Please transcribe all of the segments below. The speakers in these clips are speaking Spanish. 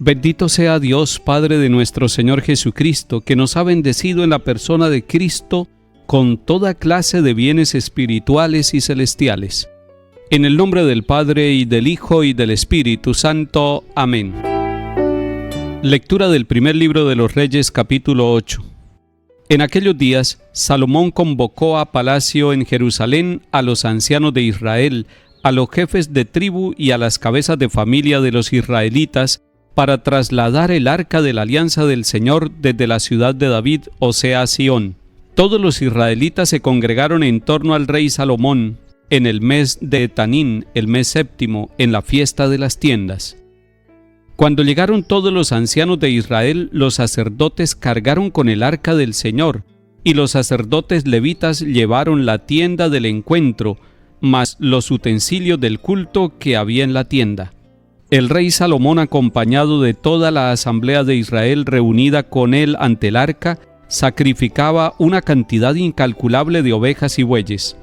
Bendito sea Dios, Padre de nuestro Señor Jesucristo, que nos ha bendecido en la persona de Cristo con toda clase de bienes espirituales y celestiales. En el nombre del Padre, y del Hijo, y del Espíritu Santo. Amén. Lectura del primer libro de los Reyes, capítulo 8. En aquellos días, Salomón convocó a palacio en Jerusalén a los ancianos de Israel, a los jefes de tribu y a las cabezas de familia de los israelitas, para trasladar el arca de la alianza del Señor desde la ciudad de David, o sea, Sión. Todos los israelitas se congregaron en torno al rey Salomón, en el mes de Etanín, el mes séptimo, en la fiesta de las tiendas. Cuando llegaron todos los ancianos de Israel, los sacerdotes cargaron con el arca del Señor, y los sacerdotes levitas llevaron la tienda del encuentro, más los utensilios del culto que había en la tienda. El rey Salomón, acompañado de toda la asamblea de Israel reunida con él ante el arca, sacrificaba una cantidad incalculable de ovejas y bueyes.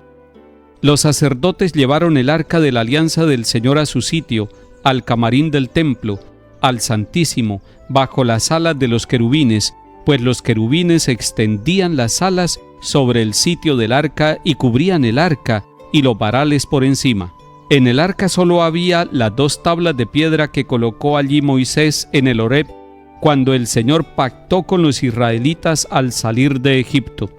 Los sacerdotes llevaron el arca de la alianza del Señor a su sitio, al camarín del templo, al Santísimo, bajo las alas de los querubines, pues los querubines extendían las alas sobre el sitio del arca y cubrían el arca y los varales por encima. En el arca solo había las 2 tablas de piedra que colocó allí Moisés en el Horeb, cuando el Señor pactó con los israelitas al salir de Egipto.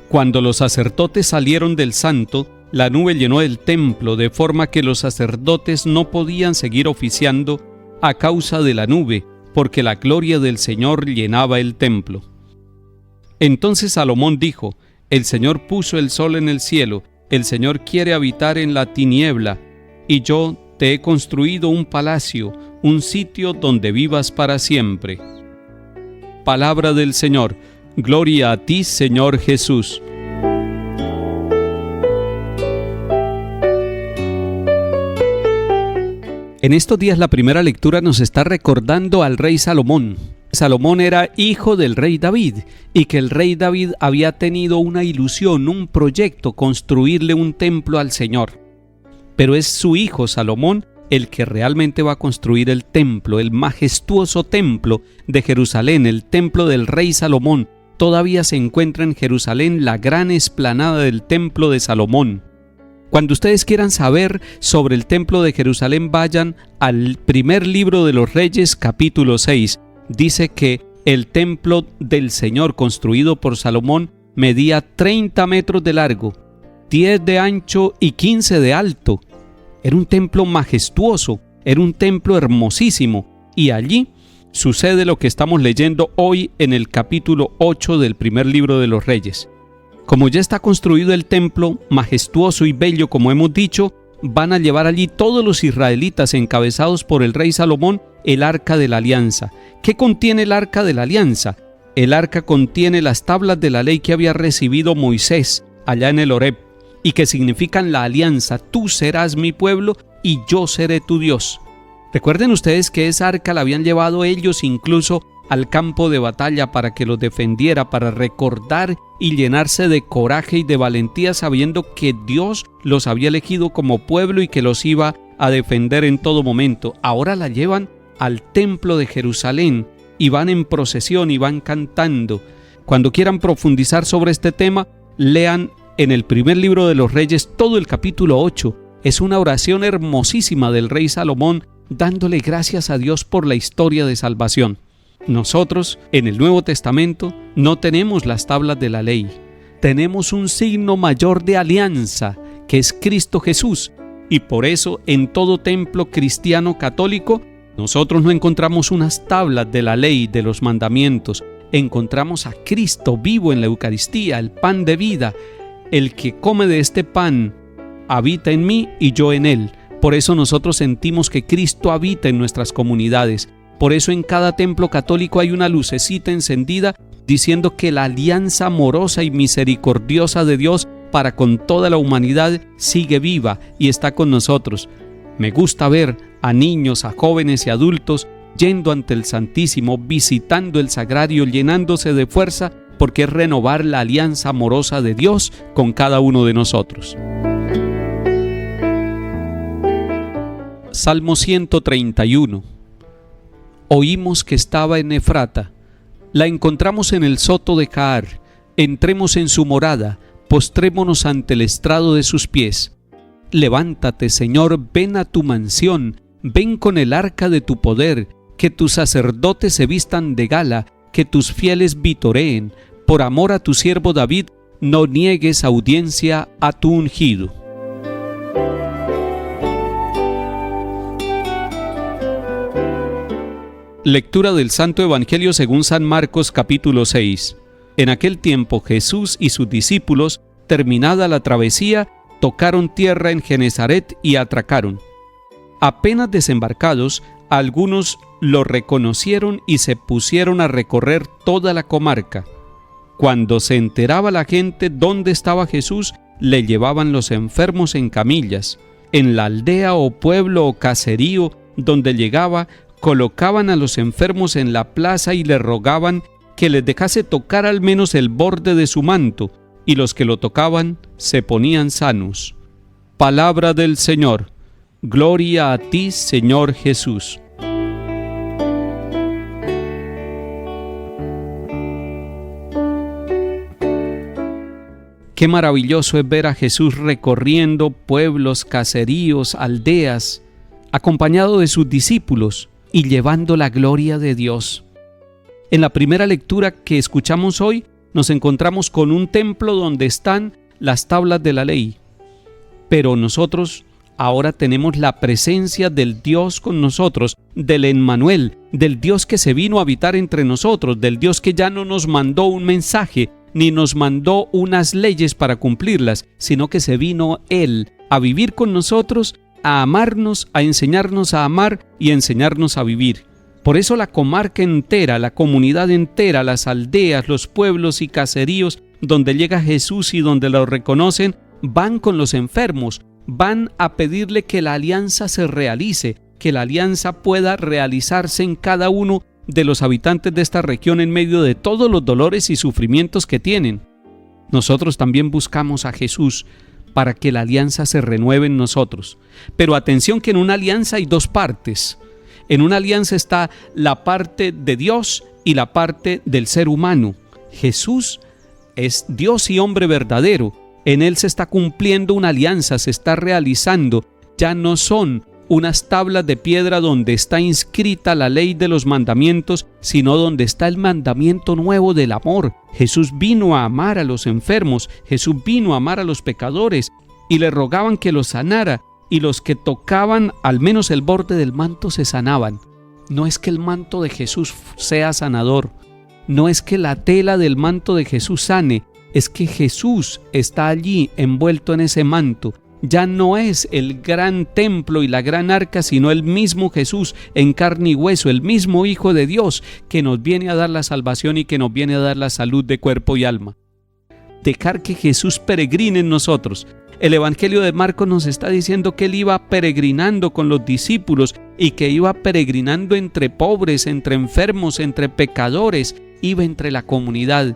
Cuando los sacerdotes salieron del santo, la nube llenó el templo, de forma que los sacerdotes no podían seguir oficiando a causa de la nube, porque la gloria del Señor llenaba el templo. Entonces Salomón dijo: El Señor puso el sol en el cielo, el Señor quiere habitar en la tiniebla, y yo te he construido un palacio, un sitio donde vivas para siempre. Palabra del Señor. Gloria a ti, Señor Jesús. En estos días la primera lectura nos está recordando al rey Salomón. Salomón era hijo del rey David, y que el rey David había tenido una ilusión, un proyecto, construirle un templo al Señor. Pero es su hijo Salomón el que realmente va a construir el templo, el majestuoso templo de Jerusalén, el templo del rey Salomón. Todavía se encuentra en Jerusalén la gran explanada del templo de Salomón. Cuando ustedes quieran saber sobre el templo de Jerusalén, vayan al primer libro de los Reyes, capítulo 6. Dice que el templo del Señor construido por Salomón medía 30 metros de largo, 10 de ancho y 15 de alto. Era un templo majestuoso, era un templo hermosísimo, y allí sucede lo que estamos leyendo hoy en el capítulo 8 del primer libro de los Reyes. Como ya está construido el templo, majestuoso y bello, como hemos dicho, van a llevar allí todos los israelitas, encabezados por el rey Salomón, el arca de la alianza. ¿Qué contiene el arca de la alianza? El arca contiene las tablas de la ley que había recibido Moisés allá en el Horeb, y que significan la alianza: tú serás mi pueblo y yo seré tu Dios. Recuerden ustedes que esa arca la habían llevado ellos incluso al campo de batalla para que los defendiera, para recordar y llenarse de coraje y de valentía, sabiendo que Dios los había elegido como pueblo y que los iba a defender en todo momento. Ahora la llevan al templo de Jerusalén y van en procesión y van cantando. Cuando quieran profundizar sobre este tema, lean en el primer libro de los Reyes todo el capítulo 8. Es una oración hermosísima del rey Salomón, dándole gracias a Dios por la historia de salvación. Nosotros, en el Nuevo Testamento, no tenemos las tablas de la ley. Tenemos un signo mayor de alianza, que es Cristo Jesús. Y por eso, en todo templo cristiano católico, nosotros no encontramos unas tablas de la ley, de los mandamientos. Encontramos a Cristo vivo en la Eucaristía, el pan de vida. El que come de este pan habita en mí y yo en él. Por eso nosotros sentimos que Cristo habita en nuestras comunidades. Por eso en cada templo católico hay una lucecita encendida diciendo que la alianza amorosa y misericordiosa de Dios para con toda la humanidad sigue viva y está con nosotros. Me gusta ver a niños, a jóvenes y adultos yendo ante el Santísimo, visitando el sagrario, llenándose de fuerza, porque es renovar la alianza amorosa de Dios con cada uno de nosotros. Salmo 131. Oímos que estaba en Efrata. La encontramos en el soto de Jaar. Entremos en su morada, postrémonos ante el estrado de sus pies. Levántate, Señor, ven a tu mansión, ven con el arca de tu poder, que tus sacerdotes se vistan de gala, que tus fieles vitoreen. Por amor a tu siervo David, no niegues audiencia a tu ungido. Lectura del Santo Evangelio según San Marcos, capítulo 6. En aquel tiempo Jesús y sus discípulos, terminada la travesía, tocaron tierra en Genesaret y atracaron. Apenas desembarcados, algunos lo reconocieron y se pusieron a recorrer toda la comarca. Cuando se enteraba la gente dónde estaba Jesús, le llevaban los enfermos en camillas. En la aldea o pueblo o caserío donde llegaba, colocaban a los enfermos en la plaza y le rogaban que les dejase tocar al menos el borde de su manto, y los que lo tocaban se ponían sanos. Palabra del Señor. Gloria a ti, Señor Jesús. Qué maravilloso es ver a Jesús recorriendo pueblos, caseríos, aldeas, acompañado de sus discípulos y llevando la gloria de Dios. En la primera lectura que escuchamos hoy, nos encontramos con un templo donde están las tablas de la ley. Pero nosotros ahora tenemos la presencia del Dios con nosotros, del Emmanuel, del Dios que se vino a habitar entre nosotros, del Dios que ya no nos mandó un mensaje, ni nos mandó unas leyes para cumplirlas, sino que se vino Él a vivir con nosotros, a amarnos, a enseñarnos a amar y a enseñarnos a vivir. Por eso la comarca entera, la comunidad entera, las aldeas, los pueblos y caseríos donde llega Jesús y donde lo reconocen, van con los enfermos, van a pedirle que la alianza se realice, que la alianza pueda realizarse en cada uno de los habitantes de esta región en medio de todos los dolores y sufrimientos que tienen. Nosotros también buscamos a Jesús para que la alianza se renueve en nosotros. Pero atención que en una alianza hay dos partes. En una alianza está la parte de Dios y la parte del ser humano. Jesús es Dios y hombre verdadero. En Él se está cumpliendo una alianza, se está realizando. Ya no son unas tablas de piedra donde está inscrita la ley de los mandamientos, sino donde está el mandamiento nuevo del amor. Jesús vino a amar a los enfermos, Jesús vino a amar a los pecadores, y le rogaban que los sanara, y los que tocaban al menos el borde del manto se sanaban. No es que el manto de Jesús sea sanador, no es que la tela del manto de Jesús sane, es que Jesús está allí envuelto en ese manto. Ya no es el gran templo y la gran arca, sino el mismo Jesús en carne y hueso, el mismo Hijo de Dios que nos viene a dar la salvación y que nos viene a dar la salud de cuerpo y alma. Dejar que Jesús peregrine en nosotros. El Evangelio de Marcos nos está diciendo que Él iba peregrinando con los discípulos y que iba peregrinando entre pobres, entre enfermos, entre pecadores, iba entre la comunidad.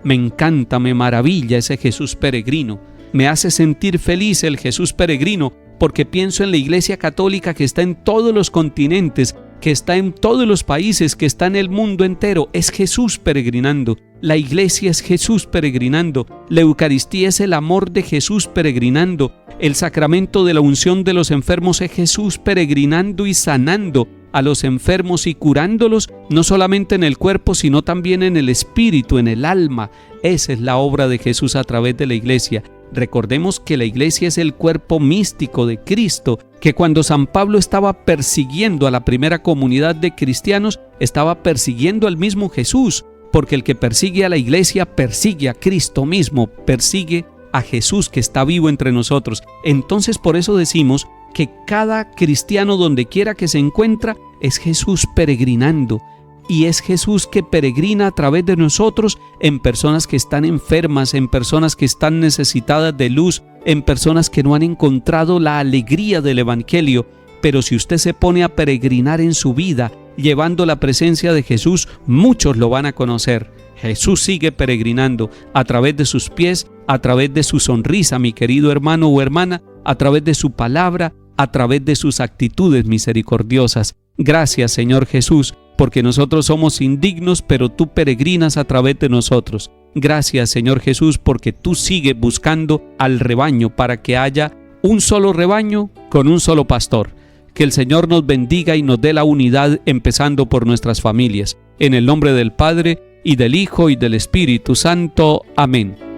Me encanta, me maravilla ese Jesús peregrino. Me hace sentir feliz el Jesús peregrino, porque pienso en la Iglesia Católica que está en todos los continentes, que está en todos los países, que está en el mundo entero. Es Jesús peregrinando. La Iglesia es Jesús peregrinando. La Eucaristía es el amor de Jesús peregrinando. El sacramento de la unción de los enfermos es Jesús peregrinando y sanando a los enfermos y curándolos, no solamente en el cuerpo, sino también en el espíritu, en el alma. Esa es la obra de Jesús a través de la Iglesia. Recordemos que la Iglesia es el cuerpo místico de Cristo, que cuando San Pablo estaba persiguiendo a la primera comunidad de cristianos, estaba persiguiendo al mismo Jesús, porque el que persigue a la Iglesia persigue a Cristo mismo, persigue a Jesús que está vivo entre nosotros. Entonces por eso decimos que cada cristiano donde quiera que se encuentra es Jesús peregrinando. Y es Jesús que peregrina a través de nosotros en personas que están enfermas, en personas que están necesitadas de luz, en personas que no han encontrado la alegría del Evangelio. Pero si usted se pone a peregrinar en su vida, llevando la presencia de Jesús, muchos lo van a conocer. Jesús sigue peregrinando a través de sus pies, a través de su sonrisa, mi querido hermano o hermana, a través de su palabra, a través de sus actitudes misericordiosas. Gracias, Señor Jesús, porque nosotros somos indignos, pero tú peregrinas a través de nosotros. Gracias, Señor Jesús, porque tú sigues buscando al rebaño para que haya un solo rebaño con un solo pastor. Que el Señor nos bendiga y nos dé la unidad, empezando por nuestras familias. En el nombre del Padre, y del Hijo, y del Espíritu Santo. Amén.